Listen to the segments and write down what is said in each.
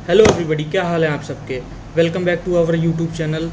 Hello everybody, क्या हाल है आप सबके। Welcome back to our YouTube channel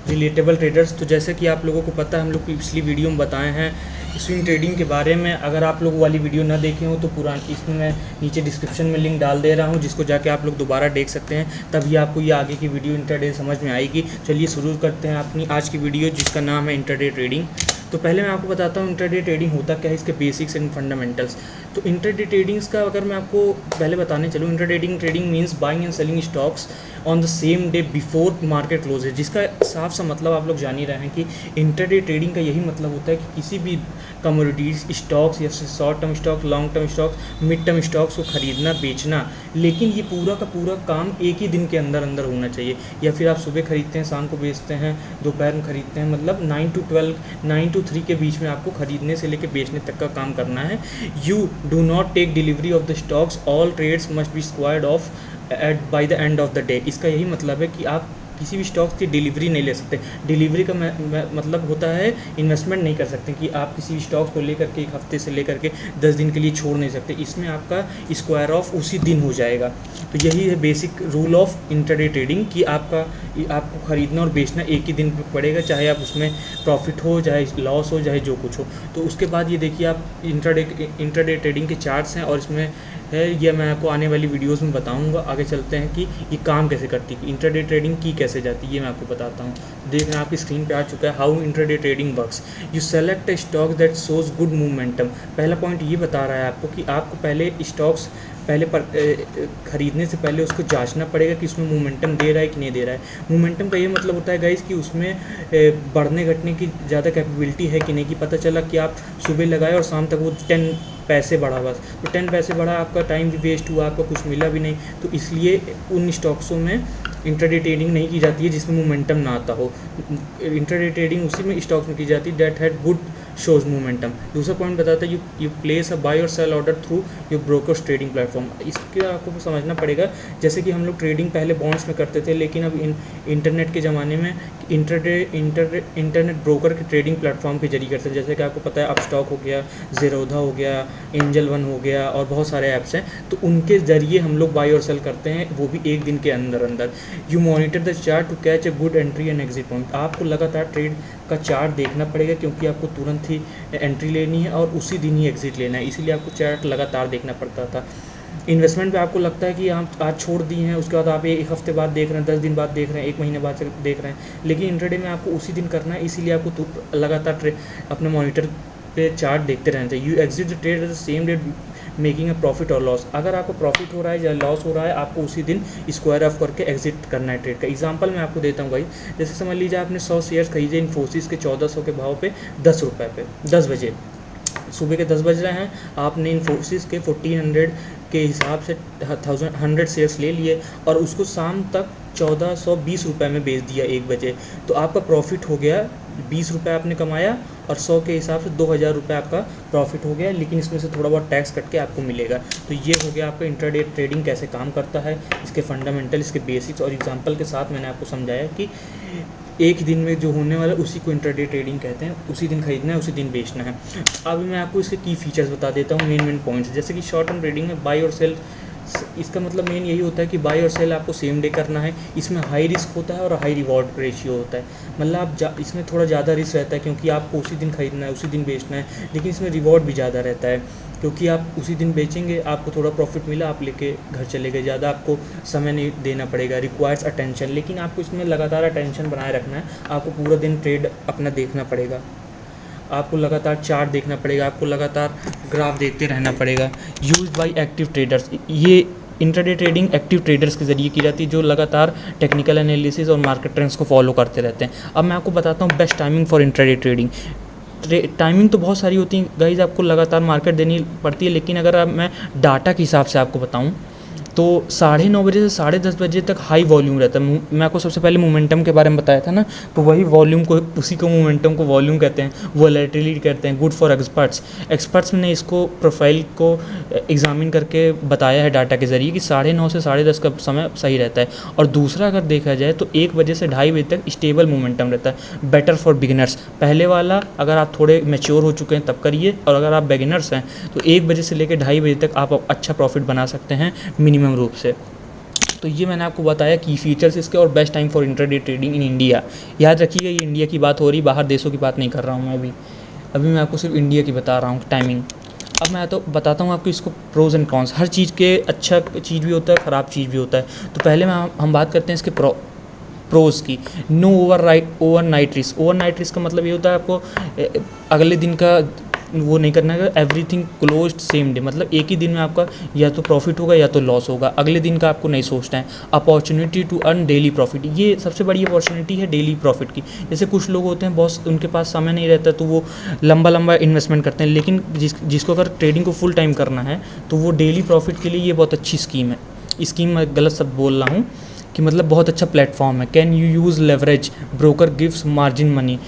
relatable traders. तो जैसे कि आप लोगों को पता है, हम लोग पिछली वीडियो में बताए हैं स्विंग ट्रेडिंग के बारे में। अगर आप लोग वाली वीडियो ना देखे हो तो पुरानी इसमें मैं नीचे डिस्क्रिप्शन में लिंक डाल दे रहा हूं, जिसको जाके आप लोग दोबारा देख सकते हैं। तभी आपको ये आगे की वीडियो इंटरडे समझ में आएगी। चलिए शुरू करते हैं अपनी आज की वीडियो, जिसका नाम है इंटरडे ट्रेडिंग। तो पहले मैं आपको बताता हूँ इंटरडे ट्रेडिंग होता क्या है, इसके बेसिक्स एंड फंडामेंटल्स। तो इंटरडे ट्रेडिंग्स का अगर मैं आपको पहले बताने चलूँ, intraday trading means buying and selling stocks on the same day before market close है। जिसका साफ सा मतलब आप लोग जान ही रहे हैं कि इंटरडे ट्रेडिंग का यही मतलब होता है कि किसी भी कमोडिटीज़ स्टॉक्स या short term stocks, long term stocks, mid term stocks को खरीदना बेचना, लेकिन ये पूरा का पूरा काम एक ही दिन के अंदर अंदर होना चाहिए। या फिर आप सुबह खरीदते हैं, शाम को बेचते हैं, दोपहर में खरीदते हैं, मतलब 9 to 12, 9 to 3 के बीच में आपको खरीदने से लेकर बेचने तक का काम करना है। You do not take delivery of the stocks, all trades must be squared off at by the end of the day. इसका यही मतलब है कि आप किसी भी स्टॉक्स की डिलीवरी नहीं ले सकते। डिलीवरी का मतलब होता है इन्वेस्टमेंट नहीं कर सकते कि आप किसी भी स्टॉक्स को लेकर के एक हफ्ते से लेकर के 10 दिन के लिए छोड़ नहीं सकते। इसमें आपका स्क्वायर ऑफ उसी दिन हो जाएगा। तो यही है basic rule of intraday trading कि आपको ख़रीदना और बेचना एक ही दिन पे पड़ेगा, चाहे आप उसमें प्रॉफिट हो, चाहे लॉस हो, चाहे जो कुछ हो। तो उसके बाद ये देखिए, आप इंटरडे ट्रेडिंग के चार्ट्स हैं और इसमें है, ये मैं आपको आने वाली वीडियोस में बताऊंगा। आगे चलते हैं कि ये काम कैसे करती है, इंटरडे ट्रेडिंग की कैसे जाती है, ये मैं आपको बताता हूँ। देख रहे हैं आपकी स्क्रीन पे आ चुका है how intraday trading works. You select a stock that shows good momentum. पहला पॉइंट ये बता रहा है आपको कि आपको पहले स्टॉक्स खरीदने से पहले उसको जांचना पड़ेगा कि उसमें मोमेंटम दे रहा है कि नहीं दे रहा है। मोमेंटम का ये मतलब होता है गाइस कि उसमें बढ़ने घटने की ज़्यादा कैपेबिलिटी है कि नहीं। कि पता चला कि आप सुबह लगाए और शाम तक वो 10 पैसे बढ़ा, बस तो 10 पैसे बढ़ा, आपका टाइम भी वेस्ट हुआ, आपका कुछ मिला भी नहीं। तो इसलिए उन स्टॉक्सों में इंटरडे ट्रेडिंग नहीं की जाती है जिसमें मोमेंटम ना आता हो। इंटरडे ट्रेडिंग उसी में स्टॉक्स में की जाती है that had good shows momentum. दूसरा पॉइंट बताता है यू प्लेस अ बाय और sell order through your brokers trading platform. इसके आपको समझना पड़ेगा, जैसे कि हम लोग ट्रेडिंग पहले बॉन्ड्स में करते थे, लेकिन अब इंटरनेट के ज़माने में इंटरनेट ब्रोकर के ट्रेडिंग प्लेटफॉर्म के जरिए करते हैं। जैसे कि आपको पता है अपस्टॉक हो गया, ज़ेरोधा हो गया, एंजल वन हो गया और बहुत सारे ऐप्स हैं। तो उनके ज़रिए हम लोग बाय और सेल करते हैं, वो भी एक दिन के अंदर अंदर। You monitor the chart to catch a good entry and exit point. आपको लगातार ट्रेड का चार्ट देखना पड़ेगा, क्योंकि आपको तुरंत ही एंट्री लेनी है और उसी दिन ही एग्जिट लेना है, इसीलिए आपको चार्ट लगातार देखना पड़ता था। इन्वेस्टमेंट पे आपको लगता है कि आप आज छोड़ दिए हैं, उसके बाद आप एक हफ्ते बाद देख रहे हैं, 10 दिन बाद देख रहे हैं, 1 महीने बाद देख रहे हैं, लेकिन इंटरडे में आपको उसी दिन करना है। इसीलिए आपको लगातार अपने मॉनिटर पे चार्ट देखते रहना चाहिए। You exit the trade at the same date making a profit और लॉस। अगर आपको प्रॉफिट हो रहा है या लॉस हो रहा है, आपको उसी दिन स्क्वायर ऑफ करके एग्जिट करना है ट्रेड का। एग्जांपल मैं आपको देता हूँ भाई, जैसे समझ लीजिए आपने 100 शेयर्स खरीदे इन्फोसिस के 1400 के भाव पे 10 रुपये पे 10 बजे, सुबह के 10 बज रहे हैं, आपने इन्फोसिस के 1400 के हिसाब से 100 शेयर्स ले लिए और उसको शाम तक 1420 रुपये में बेच दिया 1 बजे। तो आपका प्रॉफिट हो गया 20 रुपये आपने कमाया और 100 के हिसाब से 2000 रुपये आपका प्रॉफिट हो गया, लेकिन इसमें से थोड़ा बहुत टैक्स कट के आपको मिलेगा। तो ये हो गया आपका इंट्राडे ट्रेडिंग कैसे काम करता है, इसके फंडामेंटल, इसके बेसिक्स और एग्जांपल के साथ मैंने आपको समझाया कि एक दिन में जो होने वाला उसी को इंट्राडे ट्रेडिंग कहते हैं। उसी दिन खरीदना है, उसी दिन बेचना है। अब मैं आपको इसके की फीचर्स बता देता हूँ, मेन पॉइंट्स। जैसे कि शॉर्ट टर्म ट्रेडिंग में बाय और सेल, इसका मतलब मेन यही होता है कि बाय और सेल आपको सेम डे करना है। इसमें हाई रिस्क होता है और हाई रिवॉर्ड रेशियो होता है। मतलब आप इसमें थोड़ा ज़्यादा रिस्क रहता है, क्योंकि आपको उसी दिन खरीदना है, उसी दिन बेचना है, लेकिन इसमें रिवॉर्ड भी ज़्यादा रहता है, क्योंकि आप उसी दिन बेचेंगे, आपको थोड़ा प्रॉफिट मिला, आप लेके घर चले गए, ज़्यादा आपको समय नहीं देना पड़ेगा। रिक्वायर्स अटेंशन, लेकिन आपको इसमें लगातार अटेंशन बनाए रखना है। आपको पूरा दिन ट्रेड अपना देखना पड़ेगा, आपको लगातार चार्ट देखना पड़ेगा, आपको लगातार ग्राफ देखते रहना पड़ेगा। यूज बाय एक्टिव ट्रेडर्स, ये इंट्राडे ट्रेडिंग एक्टिव ट्रेडर्स के ज़रिए की जाती है, जो लगातार टेक्निकल एनालिसिस और मार्केट ट्रेंड्स को फॉलो करते रहते हैं। अब मैं आपको बताता हूँ best timing for intraday trading. Timing तो बहुत सारी होती है गाइज, आपको लगातार मार्केट देनी पड़ती है, लेकिन अगर मैं डाटा के हिसाब से आपको बताऊँ तो 9:30 बजे से 10:30 बजे तक हाई वॉल्यूम रहता है। मैं आपको सबसे पहले मोमेंटम के बारे में बताया था ना, तो वही वॉल्यूम को, उसी को मोमेंटम को वॉल्यूम कहते हैं, वोलेटिलिटी कहते हैं। गुड फॉर एक्सपर्ट्स ने इसको प्रोफाइल को एग्जामिन करके बताया है डाटा के ज़रिए कि 9:30 से 10:30 का समय सही रहता है। और दूसरा अगर देखा जाए तो 1 बजे से 2:30 बजे तक स्टेबल मोमेंटम रहता है, बेटर फॉर बिगिनर्स। पहले वाला अगर आप थोड़े मैच्योर हो चुके हैं तब करिए, और अगर आप बिगिनर्स हैं तो 1 बजे से लेकर 2:30 बजे तक आप अच्छा प्रॉफिट बना सकते हैं मिनिमम रूप से। तो ये मैंने आपको बताया की फीचर्स इसके और best time for intraday trading in India. याद रखिएगा ये इंडिया की बात हो रही, बाहर देशों की बात नहीं कर रहा हूँ मैं अभी मैं आपको सिर्फ इंडिया की बता रहा हूँ टाइमिंग। अब मैं तो बताता हूँ आपको इसको प्रोज़ एंड कॉन्स। हर चीज़ के अच्छा चीज़ भी होता है, ख़राब चीज़ भी होता है। तो पहले हम बात करते हैं इसके प्रोज़ की। No overnight risk. Overnight risk का मतलब ये होता है आपको अगले दिन का वो नहीं करना है। एवरीथिंग क्लोज्ड सेम डे, मतलब एक ही दिन में आपका या तो प्रॉफिट होगा या तो लॉस होगा, अगले दिन का आपको नहीं सोचना है। Opportunity to earn daily profit, ये सबसे बड़ी अपॉर्चुनिटी है डेली प्रॉफिट की। जैसे कुछ लोग होते हैं बहुत, उनके पास समय नहीं रहता तो वो लंबा इन्वेस्टमेंट करते हैं, लेकिन जिसको अगर ट्रेडिंग को फुल टाइम करना है तो वो डेली प्रॉफिट के लिए ये बहुत अच्छी स्कीम है। स्कीम मैं गलत शब्द बोल रहा हूँ कि मतलब बहुत अच्छा प्लेटफॉर्म है। Can you use leverage, broker gives margin money.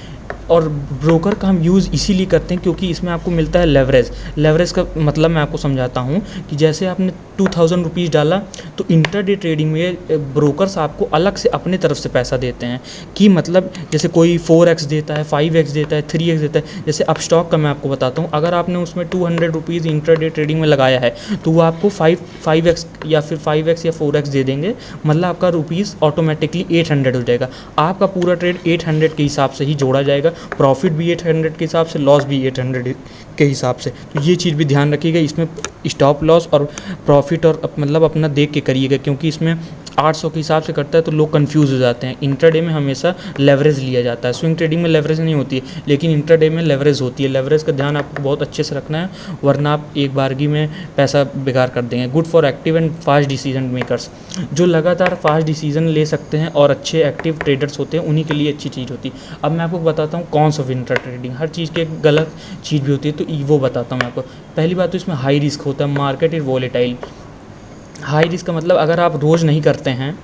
और ब्रोकर का हम यूज़ इसीलिए करते हैं क्योंकि इसमें आपको मिलता है लेवरेज। लेवरेज का मतलब मैं आपको समझाता हूँ कि जैसे आपने 2000 रुपीज़ डाला तो इंटरडे ट्रेडिंग में ब्रोकर्स आपको अलग से अपने तरफ से पैसा देते हैं कि मतलब जैसे कोई 4x देता है, 5x देता है, 3x देता है। जैसे अब स्टॉक का मैं आपको बताता हूँ, अगर आपने उसमें 200 रुपीज़ इंटरडे ट्रेडिंग में लगाया है तो वो आपको 5x या फिर 5x या 4x दे देंगे, मतलब आपका रुपीज़ ऑटोमेटिकली 800 हो जाएगा। आपका पूरा ट्रेड 800 के हिसाब से ही जोड़ा जाएगा, प्रॉफिट भी 800 के हिसाब से, लॉस भी 800 के हिसाब से। तो ये चीज़ भी ध्यान रखिएगा, इसमें स्टॉप लॉस और प्रॉफिट और मतलब अपना देख के करिएगा, क्योंकि इसमें 800 के हिसाब से करता है तो लोग कंफ्यूज हो जाते हैं। इंट्राडे में हमेशा लेवरेज लिया जाता है, स्विंग ट्रेडिंग में लेवरेज नहीं होती है, लेकिन इंट्राडे में लेवरेज होती है। लेवरेज का ध्यान आपको बहुत अच्छे से रखना है, वरना आप एक बारगी में पैसा बेकार कर देंगे। Good for active and fast decision makers, जो लगातार फास्ट डिसीजन ले सकते हैं और अच्छे एक्टिव ट्रेडर्स होते हैं, उन्हीं के लिए अच्छी चीज़ होती है। अब मैं आपको बताता हूँ कॉन्स ऑफ इंट्रा ट्रेडिंग। हर चीज़ की एक गलत चीज़ भी होती है, तो वो बताता हूँ मैं आपको। पहली बात तो इसमें हाई रिस्क होता है, market is volatile. High risk का मतलब अगर आप रोज़ नहीं करते हैं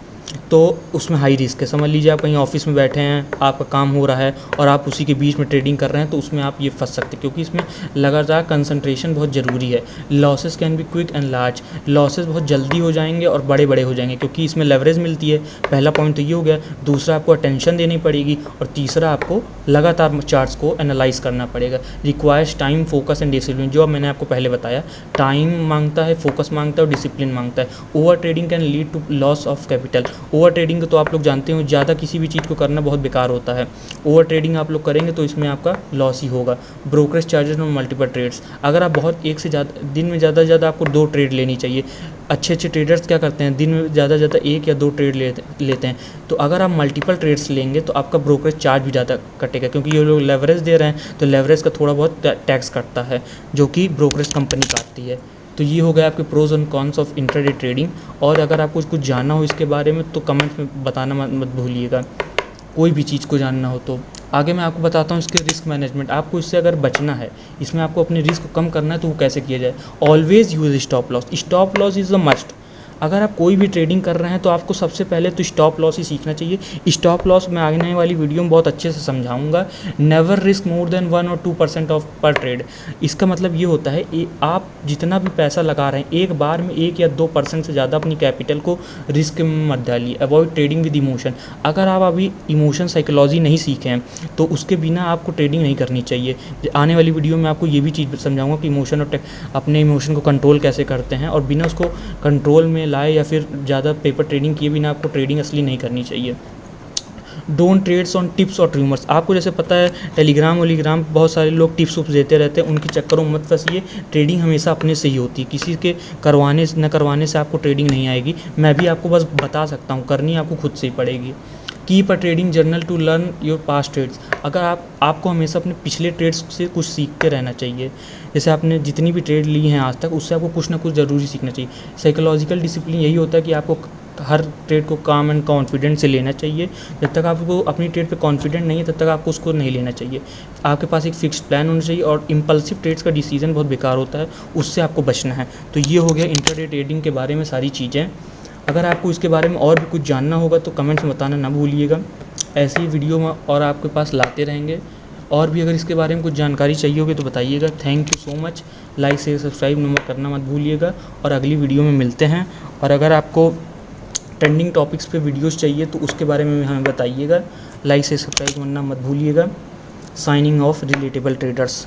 तो उसमें हाई रिस्क है। समझ लीजिए आप कहीं ऑफिस में बैठे हैं, आपका काम हो रहा है और आप उसी के बीच में ट्रेडिंग कर रहे हैं, तो उसमें आप ये फंस सकते हैं, क्योंकि इसमें लगातार कंसंट्रेशन बहुत ज़रूरी है। Losses can be quick and large, losses बहुत जल्दी हो जाएंगे और बड़े बड़े हो जाएंगे, क्योंकि इसमें लेवरेज मिलती है। पहला पॉइंट तो ये हो गया। दूसरा, आपको अटेंशन देनी पड़ेगी, और तीसरा, आपको लगातार चार्ट्स को एनालाइज करना पड़ेगा। Requires time, focus and discipline, जो अब मैंने आपको पहले बताया। टाइम मांगता है, फोकस मांगता है और डिसिप्लिन मांगता है। Over trading can lead to loss of capital. Over trading तो आप लोग जानते हो, ज़्यादा किसी भी चीज़ को करना बहुत बेकार होता है। ओवर ट्रेडिंग आप लोग करेंगे तो इसमें आपका लॉस ही होगा। ब्रोकरेज चार्जेस और मल्टीपल ट्रेड्स, अगर आप बहुत एक से ज़्यादा दिन में ज़्यादा से ज़्यादा आपको 2 ट्रेड लेनी चाहिए। अच्छे ट्रेडर्स क्या करते हैं, दिन में ज़्यादा से ज़्यादा 1 या 2 ट्रेड लेते हैं। तो अगर आप मल्टीपल ट्रेड्स लेंगे तो आपका ब्रोकरेज चार्ज भी ज़्यादा कटेगा, क्योंकि ये लोग लेवरेज दे रहे हैं, तो लेवरेज का थोड़ा बहुत टैक्स कटता है, जो कि ब्रोकरेज कंपनी काटती है। तो ये हो गया आपके pros and cons of intraday trading. और अगर आपको कुछ जानना हो इसके बारे में तो कमेंट्स में बताना मत भूलिएगा, कोई भी चीज़ को जानना हो तो। आगे मैं आपको बताता हूँ इसके रिस्क मैनेजमेंट। आपको इससे अगर बचना है, इसमें आपको अपने रिस्क को कम करना है, तो वो कैसे किया जाए। Always use stop loss. Stop loss is a must. अगर आप कोई भी ट्रेडिंग कर रहे हैं तो आपको सबसे पहले तो स्टॉप लॉस ही सीखना चाहिए। स्टॉप लॉस मैं आने वाली वीडियो में बहुत अच्छे से समझाऊंगा। नेवर रिस्क मोर देन 1 और 2% ऑफ पर ट्रेड। इसका मतलब ये होता है आप जितना भी पैसा लगा रहे हैं, एक बार में 1 या 2% से ज़्यादा अपनी कैपिटल को रिस्क में मत डालिए। Avoid trading with emotion. अगर आप अभी इमोशन साइकोलॉजी नहीं सीखे हैं तो उसके बिना आपको ट्रेडिंग नहीं करनी चाहिए। आने वाली वीडियो में आपको ये भी चीज़ समझाऊंगा कि इमोशन और अपने इमोशन को कंट्रोल कैसे करते हैं, और बिना उसको कंट्रोल में लाए या फिर ज़्यादा पेपर ट्रेडिंग किए बिना आपको ट्रेडिंग असली नहीं करनी चाहिए। डोंट ट्रेड्स ऑन टिप्स और ट्रूमर्स। आपको जैसे पता है टेलीग्राम वलीग्राम बहुत सारे लोग टिप्स उप्स देते रहते हैं, उनके चक्करों में मत फंसिए। ट्रेडिंग हमेशा अपने से ही होती है, किसी के करवाने से आपको ट्रेडिंग नहीं आएगी। मैं भी आपको बस बता सकता हूँ, करनी आपको खुद से ही पड़ेगी। Keep a trading journal to learn your past trades. अगर आपको हमेशा अपने पिछले ट्रेड्स से कुछ सीखते रहना चाहिए। जैसे आपने जितनी भी ट्रेड ली हैं आज तक, उससे आपको कुछ ना कुछ ज़रूरी सीखना चाहिए। साइकोलॉजिकल डिसिप्लिन यही होता है कि आपको हर ट्रेड को काम एंड कॉन्फिडेंस से लेना चाहिए। जब तक आपको अपनी ट्रेड पे कॉन्फिडेंट नहीं है तब तक आपको उसको नहीं लेना चाहिए। आपके पास एक फिक्स प्लान होना चाहिए, और इम्पल्सिव ट्रेड्स का डिसीजन बहुत बेकार होता है, उससे आपको बचना है। तो ये हो गया इंट्राडे ट्रेडिंग के बारे में सारी चीज़ें। अगर आपको इसके बारे में और भी कुछ जानना होगा तो कमेंट्स में बताना ना भूलिएगा। ऐसी वीडियो में और आपके पास लाते रहेंगे। और भी अगर इसके बारे में कुछ जानकारी चाहिए होगी तो बताइएगा। Thank you so much. Like share subscribe करना मत भूलिएगा, और अगली वीडियो में मिलते हैं। और अगर आपको ट्रेंडिंग टॉपिक्स पे वीडियोस चाहिए तो उसके बारे में हमें बताइएगा। लाइक शेयर सब्सक्राइब करना मत भूलिएगा। Signing off relatable traders.